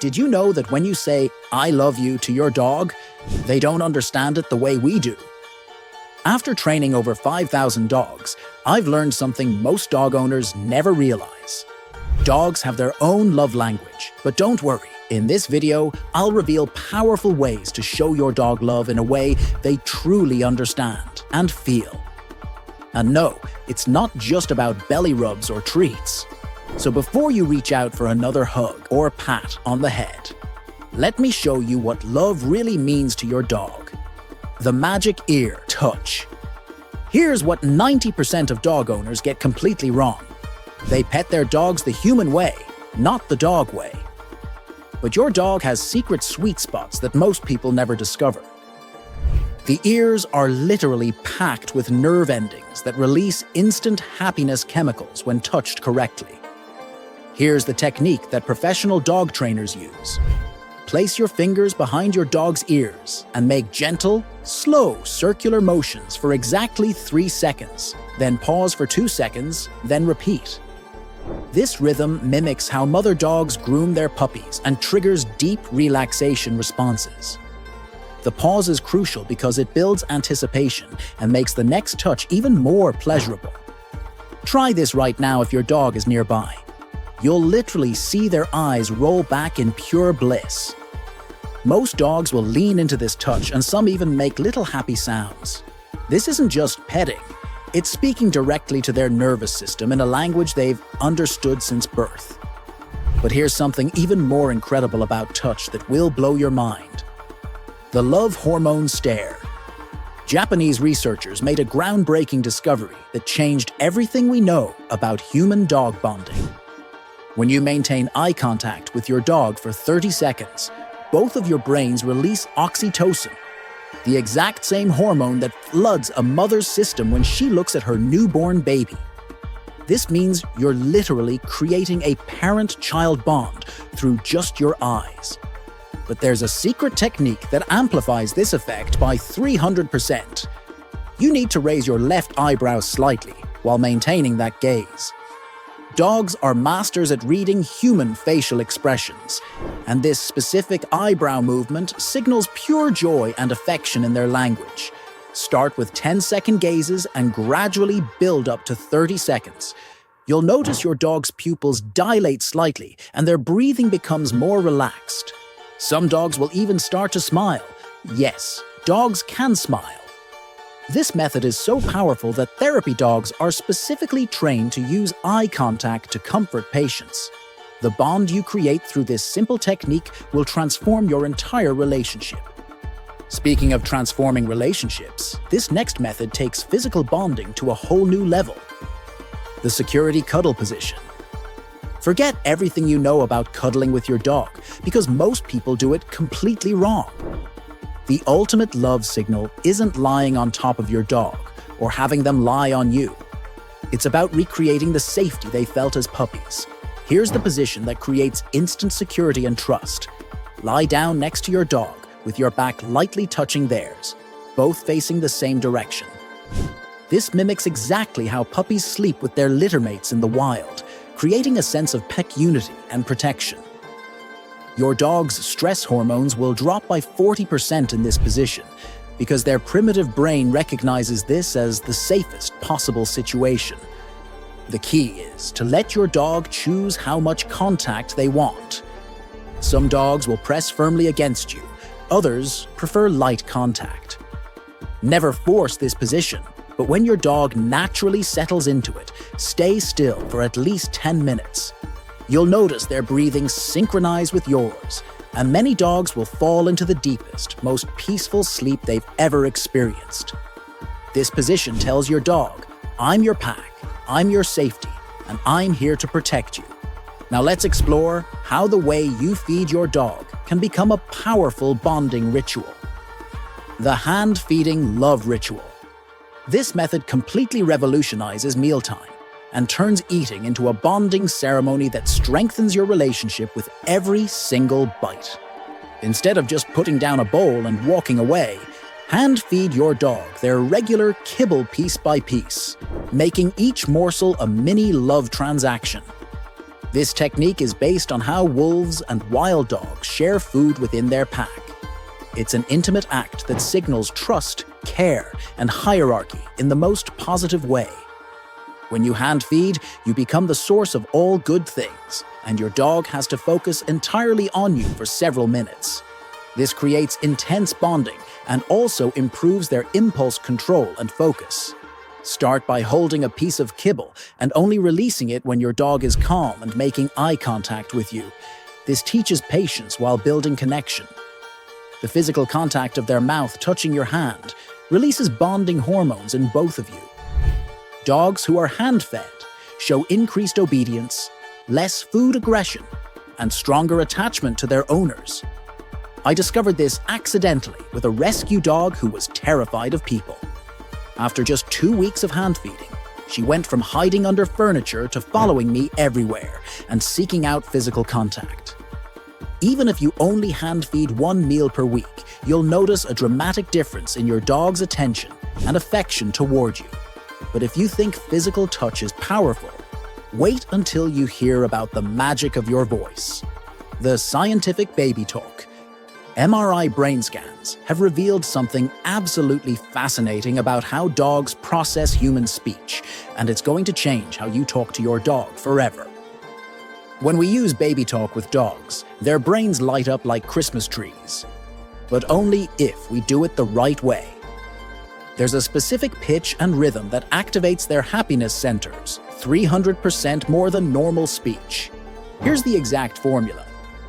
Did you know that when you say, "I love you" to your dog, they don't understand it the way we do? After training over 5,000 dogs, I've learned something most dog owners never realize. Dogs have their own love language, but don't worry. In this video, I'll reveal powerful ways to show your dog love in a way they truly understand and feel. And no, it's not just about belly rubs or treats. So before you reach out for another hug or pat on the head, let me show you what love really means to your dog. The magic ear touch. Here's what 90% of dog owners get completely wrong. They pet their dogs the human way, not the dog way. But your dog has secret sweet spots that most people never discover. The ears are literally packed with nerve endings that release instant happiness chemicals when touched correctly. Here's the technique that professional dog trainers use. Place your fingers behind your dog's ears and make gentle, slow circular motions for exactly 3 seconds. Then pause for 2 seconds, then repeat. This rhythm mimics how mother dogs groom their puppies and triggers deep relaxation responses. The pause is crucial because it builds anticipation and makes the next touch even more pleasurable. Try this right now if your dog is nearby. You'll literally see their eyes roll back in pure bliss. Most dogs will lean into this touch, and some even make little happy sounds. This isn't just petting, it's speaking directly to their nervous system in a language they've understood since birth. But here's something even more incredible about touch that will blow your mind. The love hormone stare. Japanese researchers made a groundbreaking discovery that changed everything we know about human-dog bonding. When you maintain eye contact with your dog for 30 seconds, both of your brains release oxytocin, the exact same hormone that floods a mother's system when she looks at her newborn baby. This means you're literally creating a parent-child bond through just your eyes. But there's a secret technique that amplifies this effect by 300%. You need to raise your left eyebrow slightly while maintaining that gaze. Dogs are masters at reading human facial expressions, and this specific eyebrow movement signals pure joy and affection in their language. Start with 10-second gazes and gradually build up to 30 seconds. You'll notice your dog's pupils dilate slightly and their breathing becomes more relaxed. Some dogs will even start to smile. Yes, dogs can smile. This method is so powerful that therapy dogs are specifically trained to use eye contact to comfort patients. The bond you create through this simple technique will transform your entire relationship. Speaking of transforming relationships, this next method takes physical bonding to a whole new level. The security cuddle position. Forget everything you know about cuddling with your dog, because most people do it completely wrong. The ultimate love signal isn't lying on top of your dog or having them lie on you. It's about recreating the safety they felt as puppies. Here's the position that creates instant security and trust. Lie down next to your dog with your back lightly touching theirs, both facing the same direction. This mimics exactly how puppies sleep with their littermates in the wild, creating a sense of pack unity and protection. Your dog's stress hormones will drop by 40% in this position because their primitive brain recognizes this as the safest possible situation. The key is to let your dog choose how much contact they want. Some dogs will press firmly against you, others prefer light contact. Never force this position, but when your dog naturally settles into it, stay still for at least 10 minutes. You'll notice their breathing synchronize with yours, and many dogs will fall into the deepest, most peaceful sleep they've ever experienced. This position tells your dog, "I'm your pack, I'm your safety, and I'm here to protect you." Now let's explore how the way you feed your dog can become a powerful bonding ritual. The hand-feeding love ritual. This method completely revolutionizes mealtime and turns eating into a bonding ceremony that strengthens your relationship with every single bite. Instead of just putting down a bowl and walking away, hand feed your dog their regular kibble piece by piece, making each morsel a mini love transaction. This technique is based on how wolves and wild dogs share food within their pack. It's an intimate act that signals trust, care, and hierarchy in the most positive way. When you hand feed, you become the source of all good things, and your dog has to focus entirely on you for several minutes. This creates intense bonding and also improves their impulse control and focus. Start by holding a piece of kibble and only releasing it when your dog is calm and making eye contact with you. This teaches patience while building connection. The physical contact of their mouth touching your hand releases bonding hormones in both of you. Dogs who are hand-fed show increased obedience, less food aggression, and stronger attachment to their owners. I discovered this accidentally with a rescue dog who was terrified of people. After just 2 weeks of hand feeding, she went from hiding under furniture to following me everywhere and seeking out physical contact. Even if you only hand feed 1 meal per week, you'll notice a dramatic difference in your dog's attention and affection toward you. But if you think physical touch is powerful, wait until you hear about the magic of your voice. The scientific baby talk. MRI brain scans have revealed something absolutely fascinating about how dogs process human speech, and it's going to change how you talk to your dog forever. When we use baby talk with dogs, their brains light up like Christmas trees. But only if we do it the right way. There's a specific pitch and rhythm that activates their happiness centers, 300% more than normal speech. Here's the exact formula.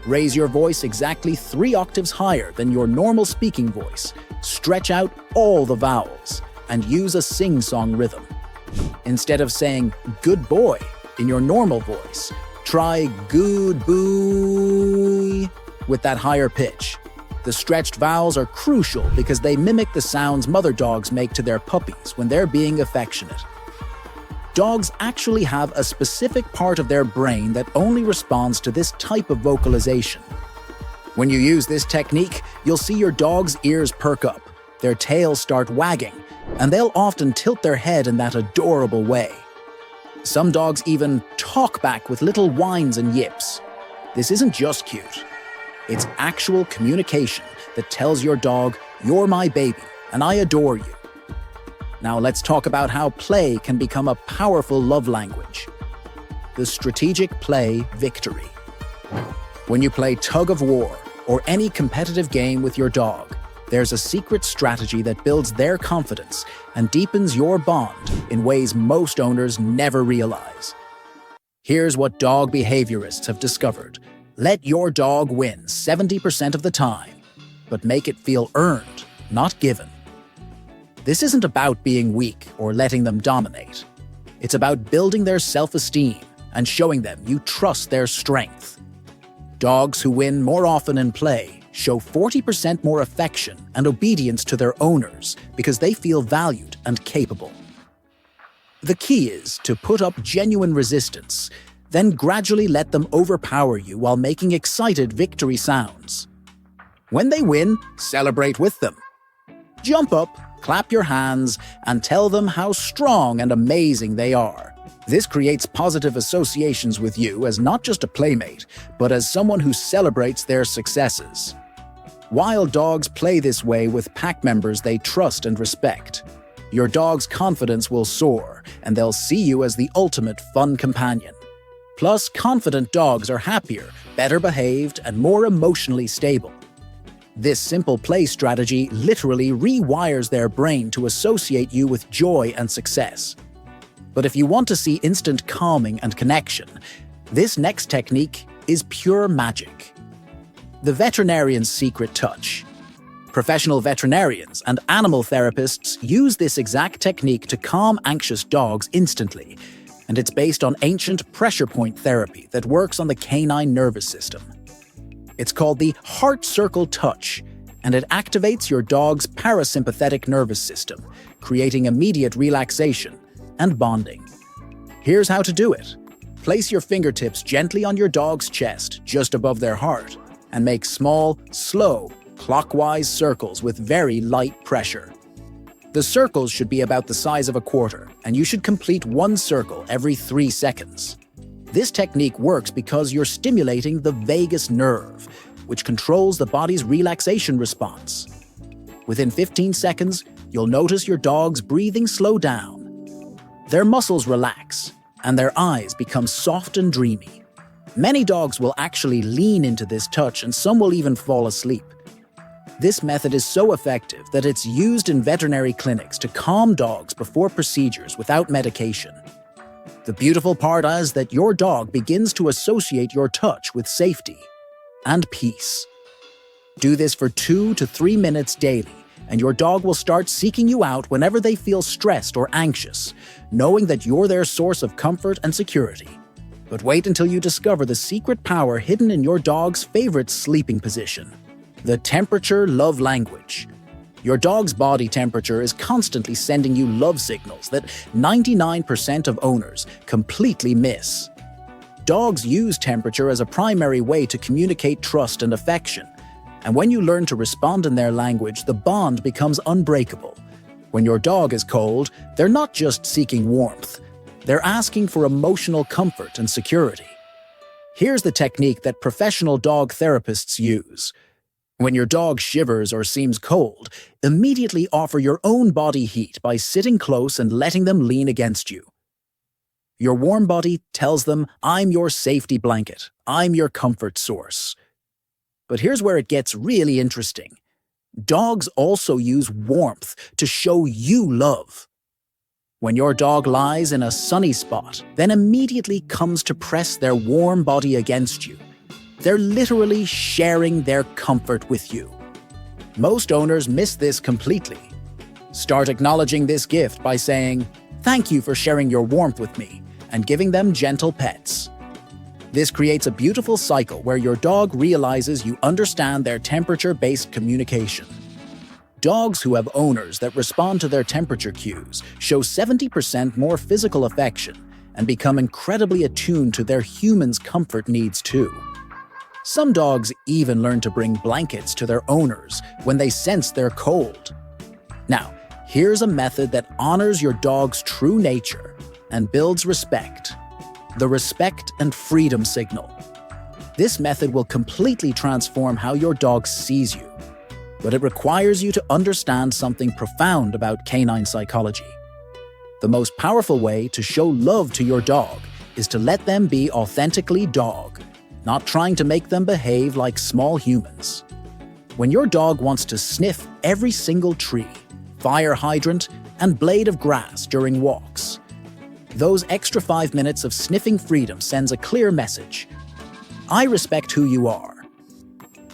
Raise your voice exactly 3 octaves higher than your normal speaking voice, stretch out all the vowels, and use a sing-song rhythm. Instead of saying "good boy" in your normal voice, try "good boy" with that higher pitch. The stretched vowels are crucial because they mimic the sounds mother dogs make to their puppies when they're being affectionate. Dogs actually have a specific part of their brain that only responds to this type of vocalization. When you use this technique, you'll see your dog's ears perk up, their tails start wagging, and they'll often tilt their head in that adorable way. Some dogs even talk back with little whines and yips. This isn't just cute. It's actual communication that tells your dog, "You're my baby, and I adore you." Now let's talk about how play can become a powerful love language. The strategic play victory. When you play tug of war or any competitive game with your dog, there's a secret strategy that builds their confidence and deepens your bond in ways most owners never realize. Here's what dog behaviorists have discovered. Let your dog win 70% of the time, but make it feel earned, not given. This isn't about being weak or letting them dominate. It's about building their self-esteem and showing them you trust their strength. Dogs who win more often in play show 40% more affection and obedience to their owners because they feel valued and capable. The key is to put up genuine resistance, then gradually let them overpower you while making excited victory sounds. When they win, celebrate with them. Jump up, clap your hands, and tell them how strong and amazing they are. This creates positive associations with you as not just a playmate, but as someone who celebrates their successes. Wild dogs play this way with pack members they trust and respect. Your dog's confidence will soar, and they'll see you as the ultimate fun companion. Plus, confident dogs are happier, better behaved, and more emotionally stable. This simple play strategy literally rewires their brain to associate you with joy and success. But if you want to see instant calming and connection, this next technique is pure magic. The veterinarian's secret touch. Professional veterinarians and animal therapists use this exact technique to calm anxious dogs instantly, and it's based on ancient pressure point therapy that works on the canine nervous system. It's called the heart circle touch, and it activates your dog's parasympathetic nervous system, creating immediate relaxation and bonding. Here's how to do it. Place your fingertips gently on your dog's chest, just above their heart, and make small, slow, clockwise circles with very light pressure. The circles should be about the size of a quarter, and you should complete one circle every 3 seconds. This technique works because you're stimulating the vagus nerve, which controls the body's relaxation response. Within 15 seconds, you'll notice your dog's breathing slow down. Their muscles relax, and their eyes become soft and dreamy. Many dogs will actually lean into this touch, and some will even fall asleep. This method is so effective that it's used in veterinary clinics to calm dogs before procedures without medication. The beautiful part is that your dog begins to associate your touch with safety and peace. Do this for 2 to 3 minutes daily, and your dog will start seeking you out whenever they feel stressed or anxious, knowing that you're their source of comfort and security. But wait until you discover the secret power hidden in your dog's favorite sleeping position: the temperature love language. Your dog's body temperature is constantly sending you love signals that 99% of owners completely miss. Dogs use temperature as a primary way to communicate trust and affection, and when you learn to respond in their language, the bond becomes unbreakable. When your dog is cold, they're not just seeking warmth, they're asking for emotional comfort and security. Here's the technique that professional dog therapists use. When your dog shivers or seems cold, immediately offer your own body heat by sitting close and letting them lean against you. Your warm body tells them, "I'm your safety blanket. I'm your comfort source." But here's where it gets really interesting. Dogs also use warmth to show you love. When your dog lies in a sunny spot, then immediately comes to press their warm body against you, they're literally sharing their comfort with you. Most owners miss this completely. Start acknowledging this gift by saying, "Thank you for sharing your warmth with me," and giving them gentle pets. This creates a beautiful cycle where your dog realizes you understand their temperature-based communication. Dogs who have owners that respond to their temperature cues show 70% more physical affection and become incredibly attuned to their humans' comfort needs too. Some dogs even learn to bring blankets to their owners when they sense they're cold. Now, here's a method that honors your dog's true nature and builds respect: the respect and freedom signal. This method will completely transform how your dog sees you, but it requires you to understand something profound about canine psychology. The most powerful way to show love to your dog is to let them be authentically dog, not trying to make them behave like small humans. When your dog wants to sniff every single tree, fire hydrant, and blade of grass during walks, those extra 5 minutes of sniffing freedom sends a clear message: I respect who you are.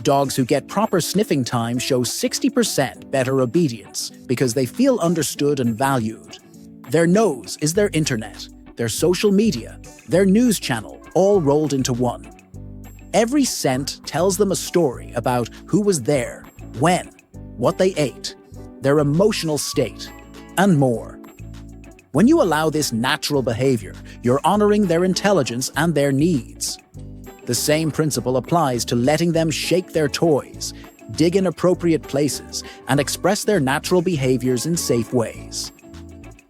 Dogs who get proper sniffing time show 60% better obedience because they feel understood and valued. Their nose is their internet, their social media, their news channel, all rolled into one. Every scent tells them a story about who was there, when, what they ate, their emotional state, and more. When you allow this natural behavior, you're honoring their intelligence and their needs. The same principle applies to letting them shake their toys, dig in appropriate places, and express their natural behaviors in safe ways.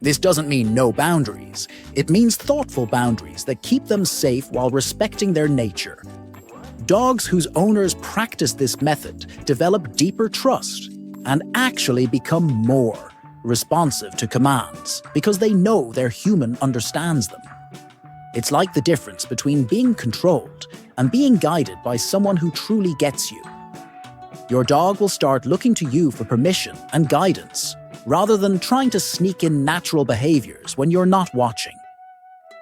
This doesn't mean no boundaries. It means thoughtful boundaries that keep them safe while respecting their nature. Dogs whose owners practice this method develop deeper trust and actually become more responsive to commands because they know their human understands them. It's like the difference between being controlled and being guided by someone who truly gets you. Your dog will start looking to you for permission and guidance, rather than trying to sneak in natural behaviors when you're not watching.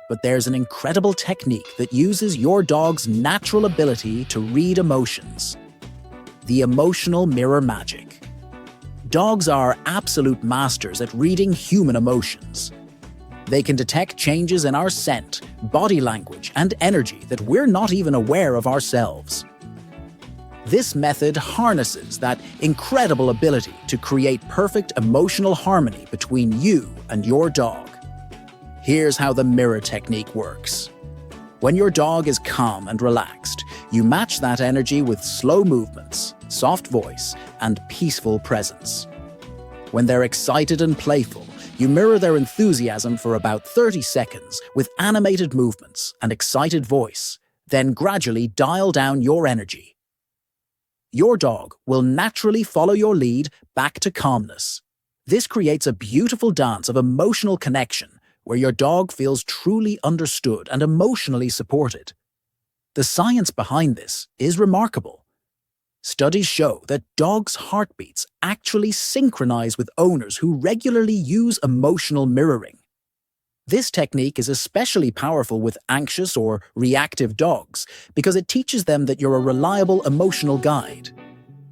But there's an incredible technique that uses your dog's natural ability to read emotions: the emotional mirror magic. Dogs are absolute masters at reading human emotions. They can detect changes in our scent, body language, and energy that we're not even aware of ourselves. This method harnesses that incredible ability to create perfect emotional harmony between you and your dog. Here's how the mirror technique works. When your dog is calm and relaxed, you match that energy with slow movements, soft voice, and peaceful presence. When they're excited and playful, You mirror their enthusiasm for about 30 seconds with animated movements and excited voice, then gradually dial down your energy. Your dog will naturally follow your lead back to calmness. This creates a beautiful dance of emotional connection where your dog feels truly understood and emotionally supported. The science behind this is remarkable. Studies show that dogs' heartbeats actually synchronize with owners who regularly use emotional mirroring. This technique is especially powerful with anxious or reactive dogs because it teaches them that you're a reliable emotional guide.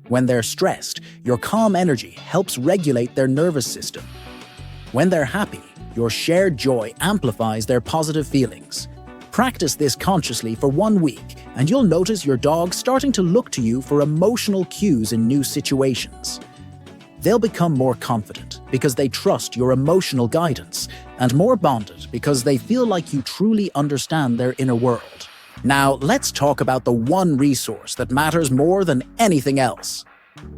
When they're stressed, your calm energy helps regulate their nervous system. When they're happy, your shared joy amplifies their positive feelings. Practice this consciously for 1 week, and you'll notice your dog starting to look to you for emotional cues in new situations. They'll become more confident because they trust your emotional guidance, and more bonded because they feel like you truly understand their inner world. Now, let's talk about the one resource that matters more than anything else: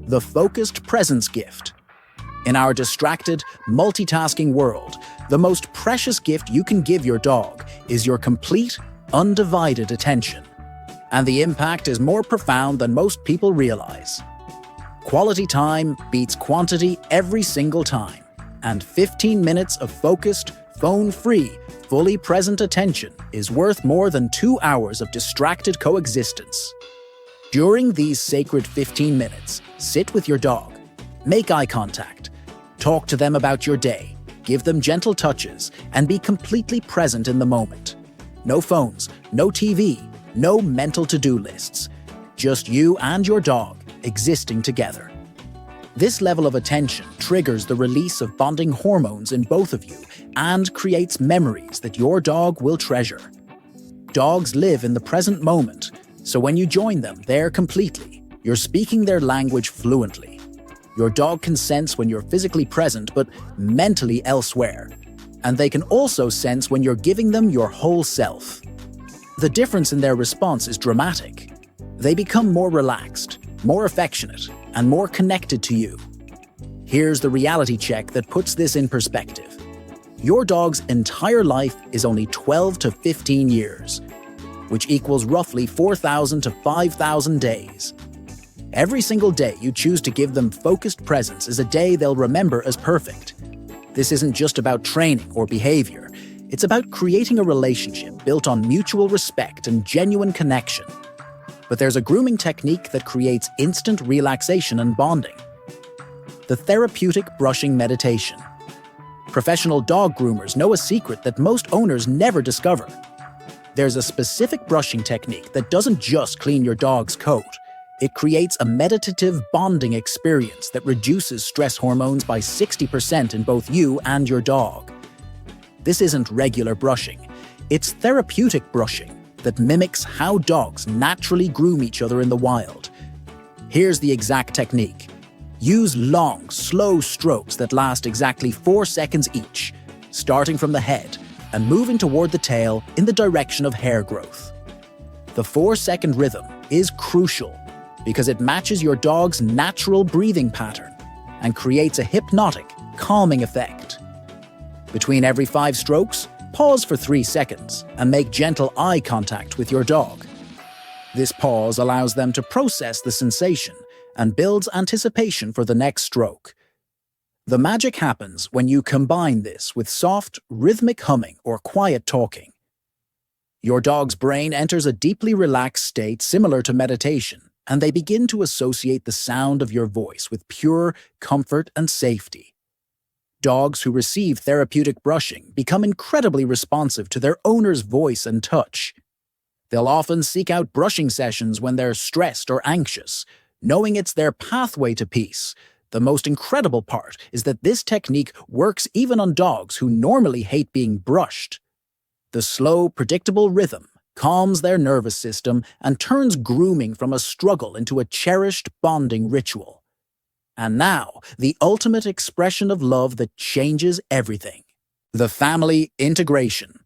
the focused presence gift. In our distracted, multitasking world, the most precious gift you can give your dog is your complete, undivided attention. And the impact is more profound than most people realize. Quality time beats quantity every single time, and 15 minutes of focused, phone-free, fully present attention is worth more than 2 hours of distracted coexistence. During these sacred 15 minutes, sit with your dog, make eye contact, talk to them about your day, give them gentle touches, and be completely present in the moment. No phones, no TV, no mental to-do lists. Just you and your dog existing together. This level of attention triggers the release of bonding hormones in both of you and creates memories that your dog will treasure. Dogs live in the present moment, so when you join them there completely, you're speaking their language fluently. Your dog can sense when you're physically present but mentally elsewhere, and they can also sense when you're giving them your whole self. The difference in their response is dramatic. They become more relaxed, more affectionate, and more connected to you. Here's the reality check that puts this in perspective. Your dog's entire life is only 12 to 15 years, which equals roughly 4,000 to 5,000 days. Every single day you choose to give them focused presence is a day they'll remember as perfect. This isn't just about training or behavior. It's about creating a relationship built on mutual respect and genuine connection. But there's a grooming technique that creates instant relaxation and bonding: the therapeutic brushing meditation. Professional dog groomers know a secret that most owners never discover. There's a specific brushing technique that doesn't just clean your dog's coat. It creates a meditative bonding experience that reduces stress hormones by 60% in both you and your dog. This isn't regular brushing. It's therapeutic brushing that mimics how dogs naturally groom each other in the wild. Here's the exact technique. Use long, slow strokes that last exactly 4 seconds each, starting from the head and moving toward the tail in the direction of hair growth. The 4-second rhythm is crucial because it matches your dog's natural breathing pattern and creates a hypnotic, calming effect. Between every 5 strokes, pause for 3 seconds and make gentle eye contact with your dog. This pause allows them to process the sensation and builds anticipation for the next stroke. The magic happens when you combine this with soft, rhythmic humming or quiet talking. Your dog's brain enters a deeply relaxed state similar to meditation, and they begin to associate the sound of your voice with pure comfort and safety. Dogs who receive therapeutic brushing become incredibly responsive to their owner's voice and touch. They'll often seek out brushing sessions when they're stressed or anxious, knowing it's their pathway to peace. The most incredible part is that this technique works even on dogs who normally hate being brushed. The slow, predictable rhythm calms their nervous system and turns grooming from a struggle into a cherished bonding ritual. And now, the ultimate expression of love that changes everything: the family integration.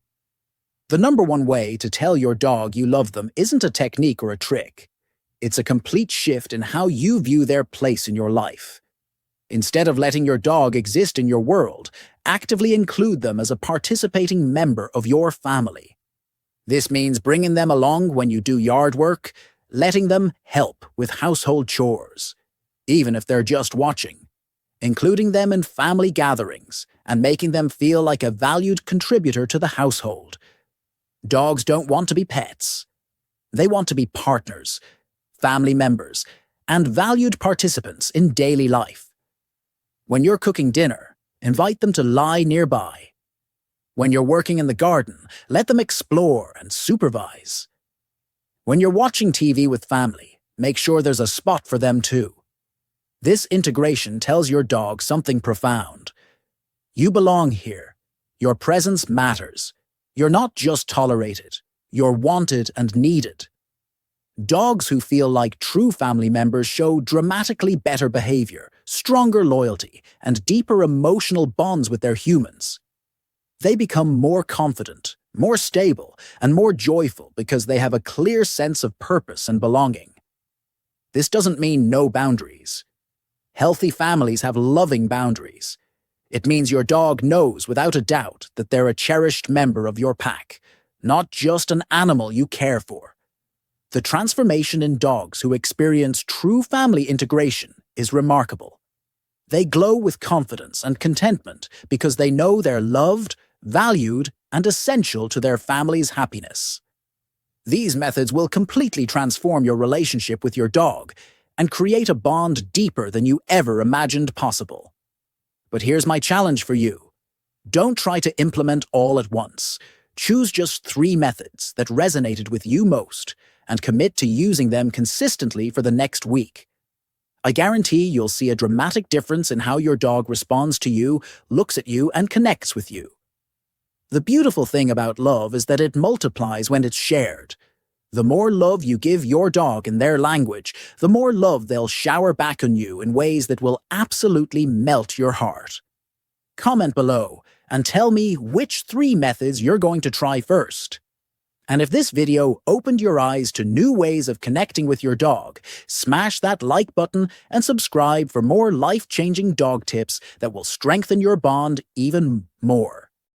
The number one way to tell your dog you love them isn't a technique or a trick. It's a complete shift in how you view their place in your life. Instead of letting your dog exist in your world, actively include them as a participating member of your family. This means bringing them along when you do yard work, letting them help with household chores, even if they're just watching, including them in family gatherings, and making them feel like a valued contributor to the household. Dogs don't want to be pets. They want to be partners, family members, and valued participants in daily life. When you're cooking dinner, invite them to lie nearby. When you're working in the garden, let them explore and supervise. When you're watching TV with family, make sure there's a spot for them too. This integration tells your dog something profound. You belong here. Your presence matters. You're not just tolerated. You're wanted and needed. Dogs who feel like true family members show dramatically better behavior, stronger loyalty, and deeper emotional bonds with their humans. They become more confident, more stable, and more joyful because they have a clear sense of purpose and belonging. This doesn't mean no boundaries. Healthy families have loving boundaries. It means your dog knows without a doubt that they're a cherished member of your pack, not just an animal you care for. The transformation in dogs who experience true family integration is remarkable. They glow with confidence and contentment because they know they're loved, valued, and essential to their family's happiness. These methods will completely transform your relationship with your dog and create a bond deeper than you ever imagined possible. But here's my challenge for you. Don't try to implement all at once. Choose just 3 methods that resonated with you most and commit to using them consistently for the next week. I guarantee you'll see a dramatic difference in how your dog responds to you, looks at you, and connects with you. The beautiful thing about love is that it multiplies when it's shared. The more love you give your dog in their language, the more love they'll shower back on you in ways that will absolutely melt your heart. Comment below and tell me which 3 methods you're going to try first. And if this video opened your eyes to new ways of connecting with your dog, smash that like button and subscribe for more life-changing dog tips that will strengthen your bond even more.